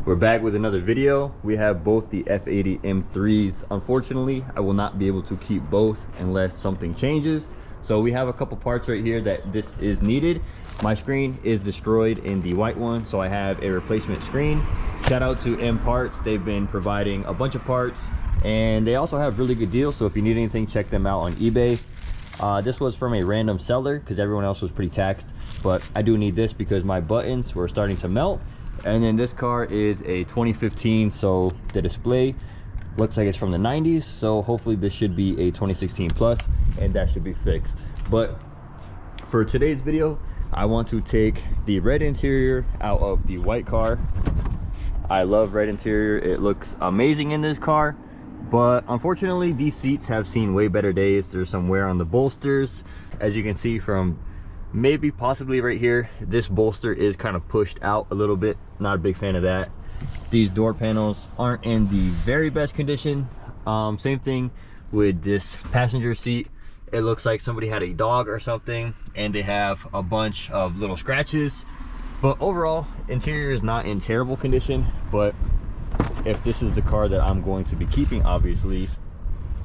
We're back with another video. We have both the F80 M3's. Unfortunately, I will not be able to keep both unless something changes. So we have a couple parts right here that this is needed. My screen is destroyed in the white one, so I have a replacement screen. Shout out to M Parts. They've been providing a bunch of parts and they also have really good deals. So if you need anything, check them out on eBay. This was from a random seller because everyone else was pretty taxed, but I do need this because my buttons were starting to melt. And then this car is a 2015, so the display looks like it's from the 90s, so hopefully this should be a 2016 plus and that should be fixed. But for today's video, I want to take the red interior out of the white car. I love red interior. It looks amazing in this car, but unfortunately these seats have seen way better days. There's some wear on the bolsters, as you can see from maybe possibly right here. This bolster is kind of pushed out a little bit. Not a big fan of that. These door panels aren't in the very best condition. Same thing with this passenger seat. It looks like somebody had a dog or something and they have a bunch of little scratches. But overall, interior is not in terrible condition. But if this is the car that I'm going to be keeping, obviously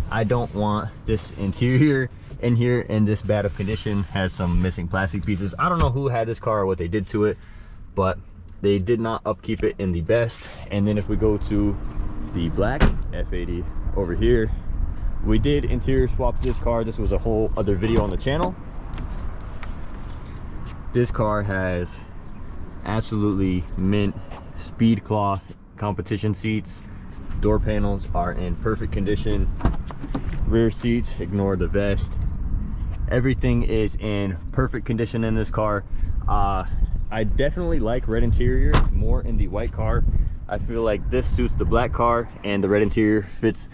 I don't want this interior in here in this bad of condition. Has some missing plastic pieces. I don't know who had this car or what they did to it, but they did not upkeep it in the best. And then if we go to the black F80 over here, we did interior swap this car. This was a whole other video on the channel. This car has absolutely mint speed cloth competition seats. Door panels are in perfect condition. Rear seats, ignore the vest. Everything is in perfect condition in this car. I definitely like red interior more in the white car. I feel like this suits the black car and the red interior fits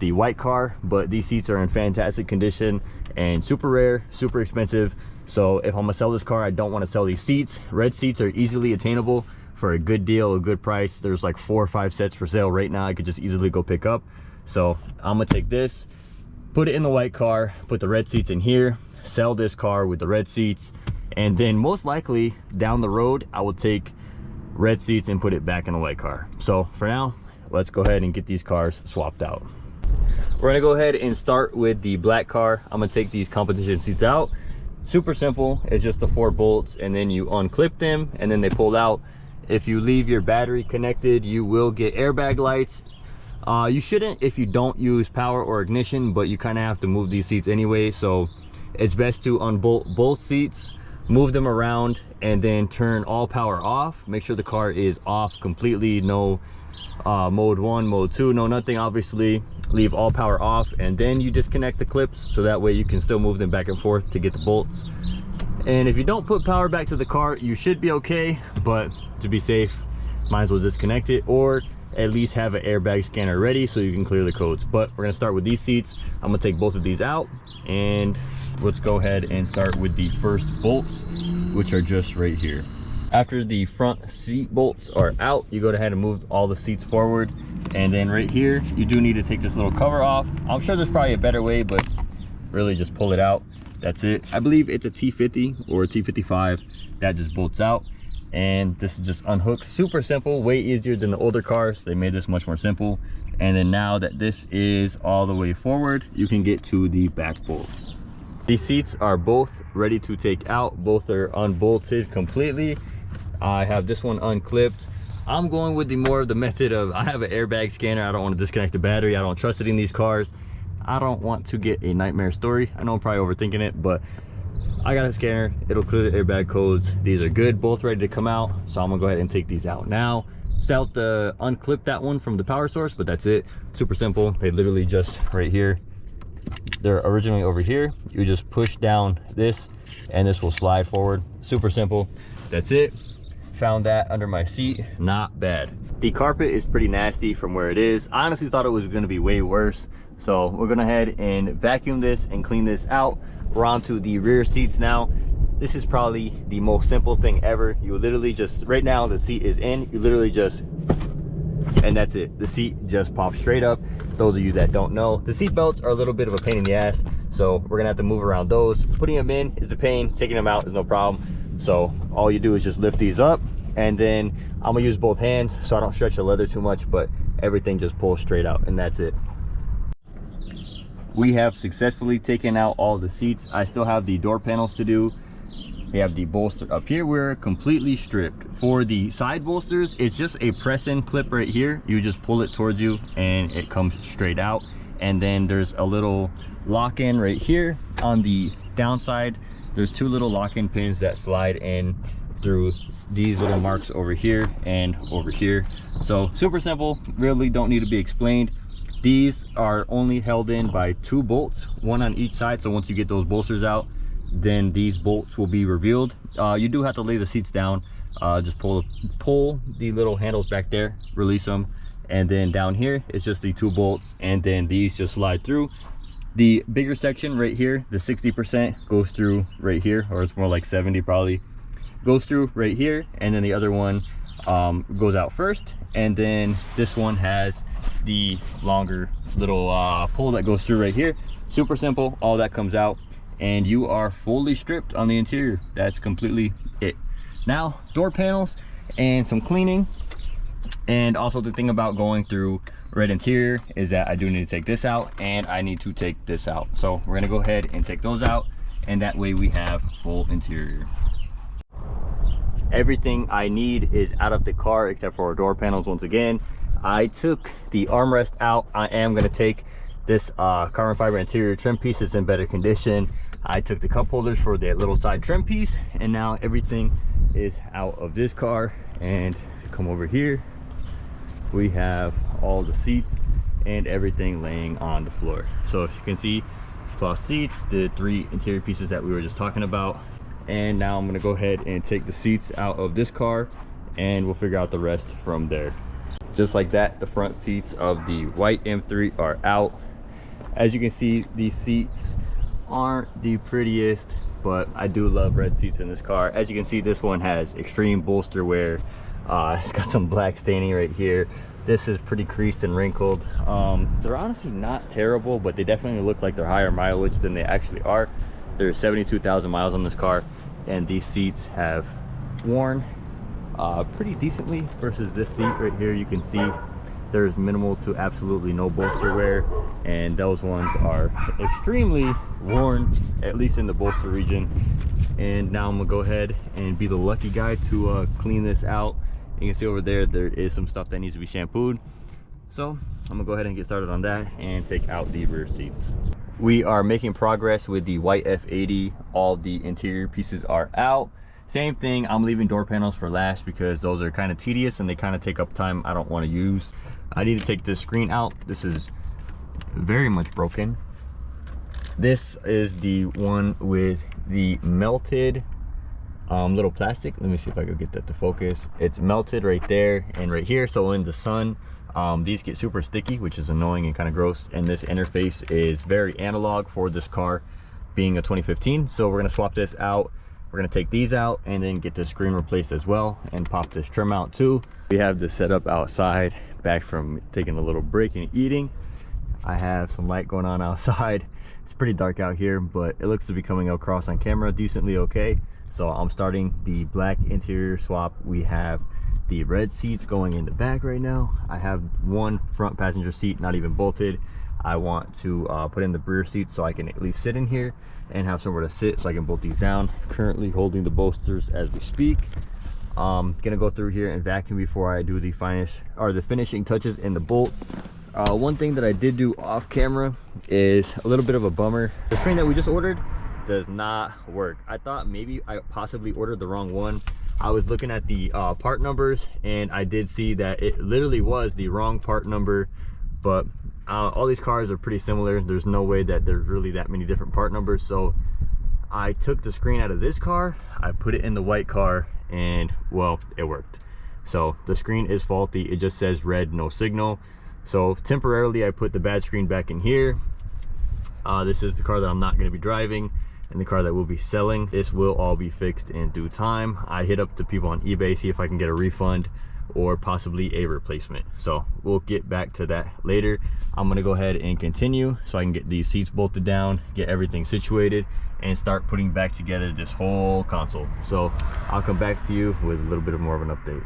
the white car, but these seats are in fantastic condition and super rare, super expensive. So if I'm gonna sell this car, I don't want to sell these seats. Red seats are easily attainable for a good deal, a good price. There's like 4 or 5 sets for sale right now. I could just easily go pick up. So I'm gonna take this, put it in the white car, put the red seats in here, sell this car with the red seats, and then most likely down the road I will take red seats and put it back in the white car. So for now, let's go ahead and get these cars swapped out. We're gonna go ahead and start with the black car. I'm gonna take these competition seats out. Super simple. It's just the 4 bolts and then you unclip them and then they pull out. If you leave your battery connected, you will get airbag lights. You shouldn't if you don't use power or ignition, but you kind of have to move these seats anyway, so it's best to unbolt both seats, move them around, and then turn all power off. Make sure the car is off completely. No mode 1, mode 2, no nothing. Obviously leave all power off, and then you disconnect the clips so that way you can still move them back and forth to get the bolts. And if you don't put power back to the car, you should be okay, but to be safe, might as well disconnect it or at least have an airbag scanner ready so you can clear the codes. But we're gonna start with these seats. I'm gonna take both of these out and let's go ahead and start with the first bolts, which are just right here. After the front seat bolts are out, you go ahead and move all the seats forward, and then right here you do need to take this little cover off. I'm sure there's probably a better way, but really just pull it out. That's it. I believe it's a T50 or a T55 that just bolts out, and this is just unhooked. Super simple, way easier than the older cars. They made this much more simple. And then now that this is all the way forward, you can get to the back bolts. These seats are both ready to take out. Both are unbolted completely. I have this one unclipped. I'm going with the more of the method of, I have an airbag scanner. I don't want to disconnect the battery. I don't trust it in these cars. I don't want to get a nightmare story. I know I'm probably overthinking it, but I got a scanner. It'll clear the airbag codes. These are good, both ready to come out. So I'm gonna go ahead and take these out now. Still have to unclip that one from the power source, but that's it. Super simple. They literally just right here. They're originally over here. You just push down this and this will slide forward. Super simple. That's it. Found that under my seat. Not bad. The carpet is pretty nasty from where it is. I honestly thought it was gonna be way worse. So we're gonna head and vacuum this and clean this out. We're on to the rear seats now. This is probably the most simple thing ever. You literally just, right now the seat is in, you literally just, and that's it. The seat just pops straight up. Those of you that don't know, the seat belts are a little bit of a pain in the ass, so we're gonna have to move around those. Putting them in is the pain, taking them out is no problem. So all you do is just lift these up and then I'm gonna use both hands so I don't stretch the leather too much, but everything just pulls straight out, and that's it. We have successfully taken out all the seats. I still have the door panels to do. We have the bolster up here. We're completely stripped. For the side bolsters, it's just a press-in clip right here. You just pull it towards you and it comes straight out. And then there's a little lock-in right here. On the downside, there's two little lock-in pins that slide in through these little marks over here and over here. So super simple, really don't need to be explained. These are only held in by 2 bolts, one on each side. So once you get those bolsters out, then these bolts will be revealed. You do have to lay the seats down. Just pull the little handles back there, release them, and then down here it's just the 2 bolts, and then these just slide through. The bigger section right here, the 60%, goes through right here, or it's more like 70 probably, goes through right here, and then the other one goes out first, and then this one has the longer little pull that goes through right here. Super simple, all that comes out, and you are fully stripped on the interior. That's completely it. Now, door panels and some cleaning. And also the thing about going through red interior is that I do need to take this out, and I need to take this out. So we're gonna go ahead and take those out, and that way we have full interior. Everything I need is out of the car except for our door panels. Once again, I took the armrest out. I am gonna take this carbon fiber interior trim piece. Is in better condition. I took the cup holders for the little side trim piece, and now everything is out of this car. And if you come over here, we have all the seats and everything laying on the floor. So as you can see, cloth seats, the 3 interior pieces that we were just talking about. And now I'm gonna go ahead and take the seats out of this car, and we'll figure out the rest from there. Just like that, the front seats of the white M3 are out. As you can see, these seats aren't the prettiest, but I do love red seats in this car. As you can see, this one has extreme bolster wear. It's got some black staining right here. This is pretty creased and wrinkled. They're honestly not terrible, but they definitely look like they're higher mileage than they actually are. There's 72,000 miles on this car, and these seats have worn pretty decently versus this seat right here. You can see there's minimal to absolutely no bolster wear, and those ones are extremely worn, at least in the bolster region. And now I'm gonna go ahead and be the lucky guy to clean this out. You can see over there is some stuff that needs to be shampooed, so I'm gonna go ahead and get started on that and take out the rear seats. We are making progress with the white F80. All the interior pieces are out. Same thing, I'm leaving door panels for last because those are kind of tedious and they kind of take up time I don't want to use. I need to take this screen out. This is very much broken. This is the one with the melted little plastic. Let me see if I can get that to focus. It's melted right there and right here, so in the sun these get super sticky, which is annoying and kind of gross. And this interface is very analog for this car being a 2015, so we're going to swap this out. We're going to take these out and then get the screen replaced as well, and pop this trim out too. We have this set up outside, back from taking a little break and eating. I have some light going on outside. It's pretty dark out here, but it looks to be coming across on camera decently okay. So I'm starting the black interior swap. We have the red seats going in the back right now. I have one front passenger seat not even bolted. I want to put in the rear seat so I can at least sit in here and have somewhere to sit so I can bolt these down. Currently holding the bolsters as we speak. Gonna go through here and vacuum before I do the finishing touches in the bolts. One thing that I did do off camera is a little bit of a bummer. The screen that we just ordered does not work. I thought maybe I possibly ordered the wrong one. I was looking at the part numbers, and I did see that it literally was the wrong part number, but all these cars are pretty similar. There's no way that there's really that many different part numbers. So I took the screen out of this car, I put it in the white car, and well, it worked. So the screen is faulty. It just says red, no signal. So temporarily I put the bad screen back in here. This is the car that I'm not going to be driving, and the car that we'll be selling. This will all be fixed in due time. I hit up the people on eBay, see if I can get a refund or possibly a replacement. So we'll get back to that later. I'm gonna go ahead and continue so I can get these seats bolted down, get everything situated, and start putting back together this whole console. So I'll come back to you with a little bit more of an update.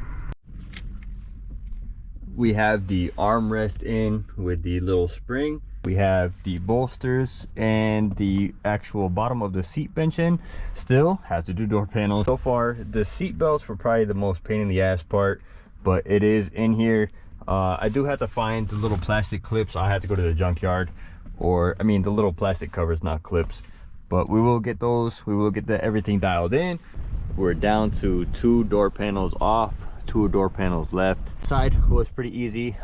We have the armrest in with the little spring. We have the bolsters and the actual bottom of the seat bench in. Still has to do door panels. So far, the seat belts were probably the most pain in the ass part, but it is in here. I do have to find the little plastic clips. I have to go to the junkyard, or I mean the little plastic covers, not clips. But we will get those. We will get everything dialed in. We're down to 2 door panels off, 2 door panels left. Side was pretty easy.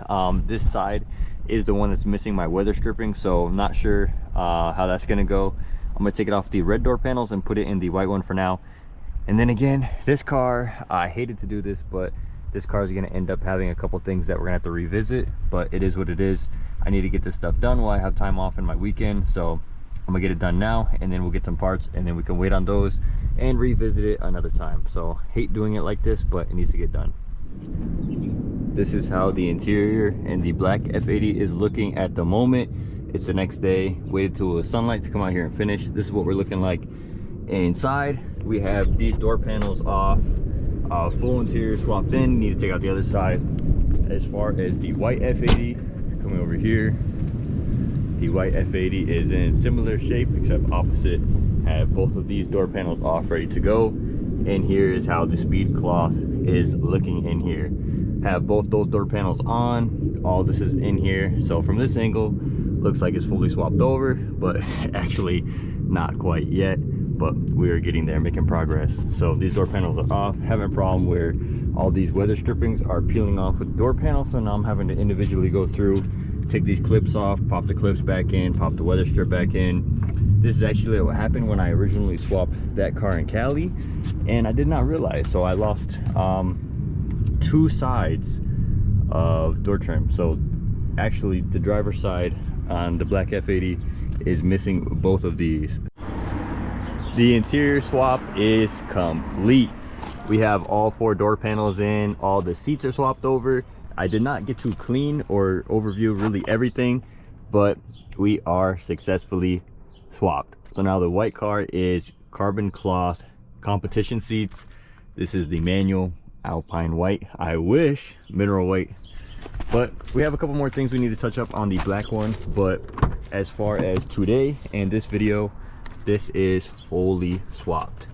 This side is the one that's missing my weather stripping, so I'm not sure how that's gonna go. I'm gonna take it off the red door panels and put it in the white one for now. And then again, this car, I hated to do this, but this car is gonna end up having a couple things that we're gonna have to revisit, but it is what it is. I need to get this stuff done while I have time off in my weekend, so I'm gonna get it done now, and then we'll get some parts, and then we can wait on those and revisit it another time. So hate doing it like this, but it needs to get done. This is how the interior and the black F80 is looking at the moment. It's the next day, waited till the sunlight to come out here and finish. This is what we're looking like inside. We have these door panels off, full interior swapped in. Need to take out the other side. As far as the white F80, coming over here, the white F80 is in similar shape except opposite. Have both of these door panels off, ready to go. And here is how the speed cloth is looking in here. Have both those door panels on. All this is in here. So from this angle, looks like it's fully swapped over, but actually not quite yet. But we are getting there, making progress. So these door panels are off. Having a problem where all these weather strippings are peeling off with the door panel. So now I'm having to individually go through, take these clips off, pop the clips back in, pop the weather strip back in. This is actually what happened when I originally swapped that car in Cali, and I did not realize. So I lost 2 sides of door trim. So actually the driver's side on the black F80 is missing both of these. The interior swap is complete. We have all 4 door panels in, all the seats are swapped over. I did not get to clean or overview really everything, but we are successfully swapped. So now the white car is carbon cloth competition seats. This is the manual Alpine white. I wish mineral white, but we have a couple more things we need to touch up on the black one. But as far as today and this video, this is fully swapped.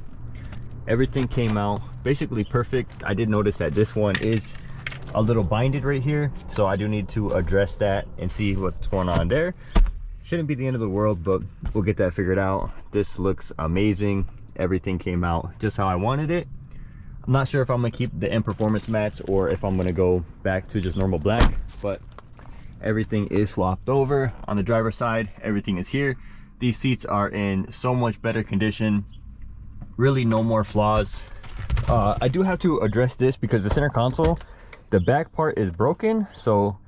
Everything came out basically perfect. I did notice that this one is a little binded right here, so I do need to address that and see what's going on there. Shouldn't be the end of the world, but we'll get that figured out. This looks amazing. Everything came out just how I wanted it. I'm not sure if I'm gonna keep the M Performance mats or if I'm gonna go back to just normal black, but everything is swapped over. On the driver's side, everything is here. These seats are in so much better condition. Really no more flaws. I do have to address this because the center console, the back part is broken. So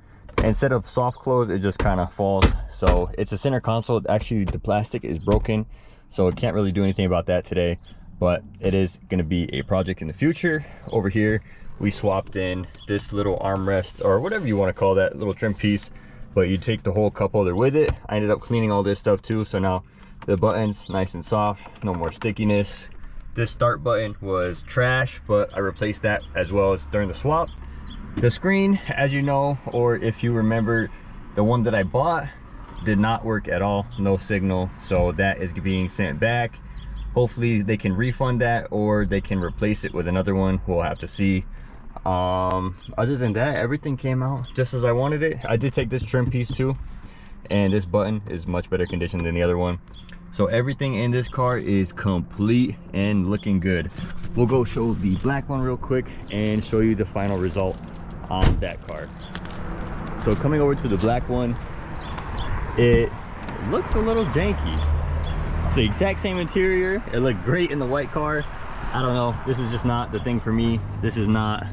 instead of soft close, it just kind of falls. So it's a center console. Actually, the plastic is broken, so it can't really do anything about that today. But it is going to be a project in the future. Over here, we swapped in this little armrest, or whatever you want to call that little trim piece, but you take the whole cup holder with it. I ended up cleaning all this stuff too, so now the button's nice and soft, no more stickiness. This start button was trash, but I replaced that as well as during the swap. The screen, as you know, or if you remember, the one that I bought did not work at all, no signal, so that is being sent back. Hopefully they can refund that, or they can replace it with another one. We'll have to see. Other than that, everything came out just as I wanted it. I did take this trim piece too, and this button is much better condition than the other one. So everything in this car is complete and looking good. We'll go show the black one real quick and show you the final result on that car. So coming over to the black one, it looks a little janky. It's the exact same interior. It looked great in the white car. I don't know, this is just not the thing for me. This is not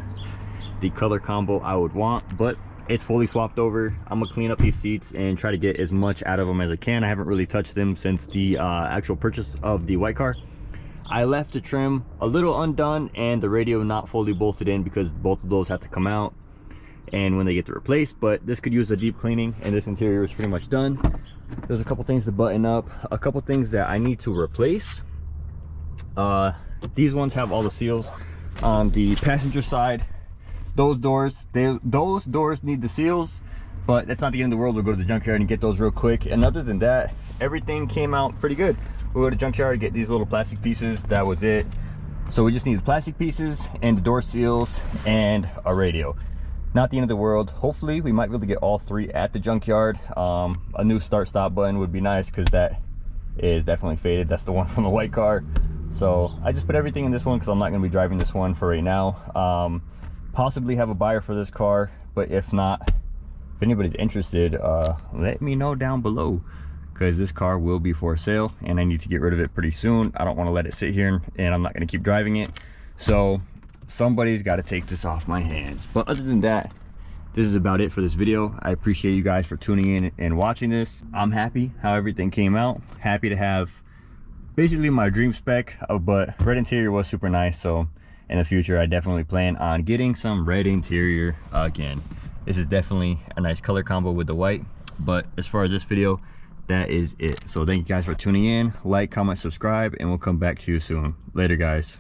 the color combo I would want, but it's fully swapped over. I'm gonna clean up these seats and try to get as much out of them as I can. I haven't really touched them since the actual purchase of the white car. I left the trim a little undone and the radio not fully bolted in because both of those had to come out. and when they get to replace. But this could use a deep cleaning, and this interior is pretty much done. There's a couple things to button up, a couple things that I need to replace. These ones have all the seals on the passenger side. Those doors need the seals, but that's not the end of the world. We'll go to the junkyard and get those real quick. And other than that, everything came out pretty good. We'll go to the junkyard, get these little plastic pieces. That was it. So we just need the plastic pieces and the door seals and a radio. Not the end of the world. Hopefully we might be able to get all three at the junkyard. A new start stop button would be nice, because that is definitely faded. That's the one from the white car. So I just put everything in this one because I'm not going to be driving this one for right now. Possibly have a buyer for this car, but if not, if anybody's interested, let me know down below, because this car will be for sale and I need to get rid of it pretty soon. I don't want to let it sit here, and I'm not going to keep driving it. So somebody's got to take this off my hands. But other than that, this is about it for this video. I appreciate you guys for tuning in and watching this. I'm happy how everything came out. Happy to have basically my dream spec, but red interior was super nice. So in the future, I definitely plan on getting some red interior again. This is definitely a nice color combo with the white. But as far as this video, that is it. So thank you guys for tuning in. Like, comment, subscribe, and we'll come back to you soon. Later, guys.